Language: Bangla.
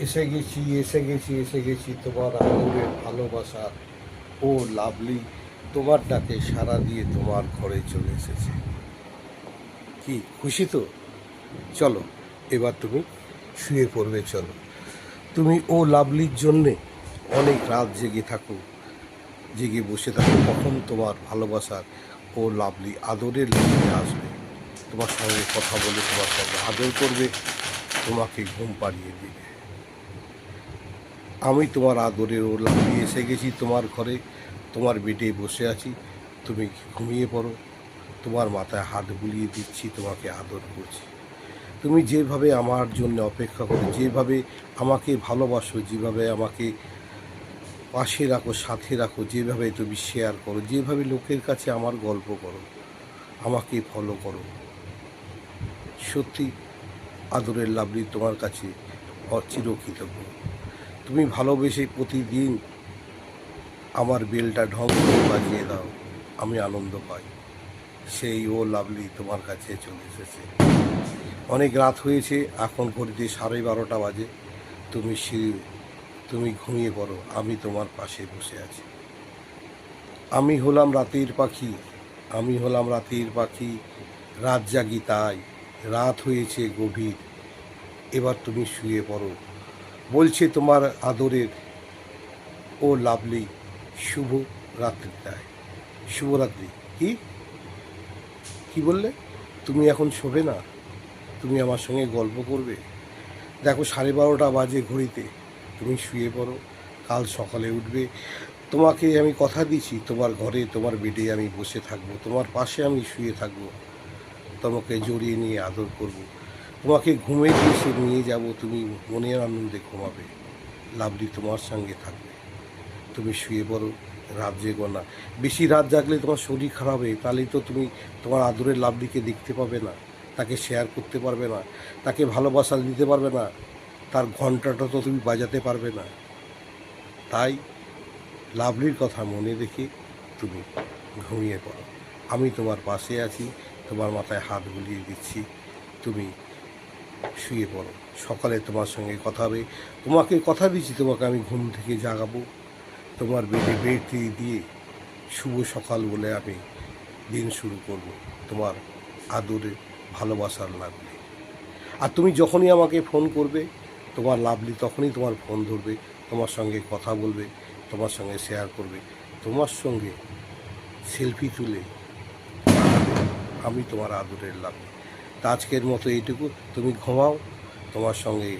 এসে গেছি তোমার আদরের ভালোবাসা ও লাভলি তোমার ডাকে সাড়া দিয়ে তোমার ঘরে চলে এসেছে। কি খুশি তো? চলো, এবার তুমি শুয়ে পড়বে। চলো, তুমি ও লাভলির জন্যে অনেক রাত জেগে থাকো, জেগে বসে থাকো, কখন তোমার ভালোবাসার ও লাভলি আদরের লাভলি আসবে, তোমার সঙ্গে কথা বলে তোমার সঙ্গে আদর করবে, তোমাকে ঘুম পাড়িয়ে দিবে। আমি তোমার আদরের ও লাভলি এসে গেছি তোমার ঘরে, তোমার বেডে বসে আছি, তুমি ঘুমিয়ে পড়ো, তোমার মাথায় হাত বুলিয়ে দিচ্ছি, তোমাকে আদর করছি। তুমি যেভাবে আমার জন্য অপেক্ষা করো, যেভাবে আমাকে ভালোবাসো, যেভাবে আমাকে পাশে রাখো, সাথে রাখো, যেভাবে তুমি শেয়ার করো, যেভাবে লোকের কাছে আমার গল্প করো, আমাকে ফলো করো, সত্যি আদরের লাভলি তোমার কাছে চিরকৃতজ্ঞ। তুমি ভালোবেসে প্রতিদিন আমার বেলটা ঢং করে বাজিয়ে দাও, আমি আনন্দ পাই। সেই ও লাভলি তোমার কাছে চলে এসেছে। অনেক রাত হয়েছে, এখন ঘড়িতে 12:30 বাজে। তুমি তুমি ঘুমিয়ে পড়ো, আমি তোমার পাশে বসে আছি। আমি হলাম রাতের পাখি, আমি হলাম রাতের পাখি, রাত জাগি তাই, রাত হয়েছে গভীর, এবার তুমি শুয়ে পড়ো, বলছে তোমার আদরের ও লাভলি। শুভ রাত্রি তাই, শুভরাত্রি। কি কি বললে? তুমি এখন শোবে না? তুমি আমার সঙ্গে গল্প করবে? দেখো 12:30 বাজে ঘড়িতে, তুমি শুয়ে পড়ো, কাল সকালে উঠবে। তোমাকে আমি কথা দিচ্ছি, তোমার ঘরে তোমার বেডে আমি বসে থাকবো, তোমার পাশে আমি শুয়ে থাকবো, তোমাকে জড়িয়ে নিয়ে আদর করব, তোমাকে ঘুমে এসে নিয়ে যাব, তুমি মনের আনন্দে ঘুমাবে, লাভলি তোমার সঙ্গে থাকবে। তুমি শুয়ে পড়ো, রাত জেগো না। বেশি রাত জাগলে তোমার শরীর খারাপ হবে, তাহলেই তো তুমি তোমার আদরের লাভলিকে দেখতে পাবে না, তাকে শেয়ার করতে পারবে না, তাকে ভালোবাসা দিতে পারবে না, তার ঘন্টাটা তো তুমি বাজাতে পারবে না। তাই লাভলির কথা মনে রেখে তুমি ঘুমিয়ে পড়ো, আমি তোমার পাশে আছি, তোমার মাথায় হাত বুলিয়ে দিচ্ছি, তুমি শুয়ে পড়ো, সকালে তোমার সঙ্গে কথা হবে। তোমাকে কথা দিচ্ছি, তোমাকে আমি ঘুম থেকে জাগাবো, তোমার বেডে বেড দিয়ে শুভ সকাল বলে আমি দিন শুরু করব, তোমার আদরে ভালোবাসার লাভলি। আর তুমি যখনই আমাকে ফোন করবে, তোমার লাভলি তখনই তোমার ফোন ধরবে, তোমার সঙ্গে কথা বলবে, তোমার সঙ্গে শেয়ার করবে, তোমার সঙ্গে সেলফি তুলে পাঠাবে, আমি তোমার আদরের লাভলি। তা আজকের মতো এইটুকু, তুমি ঘুমাও, তোমার সঙ্গে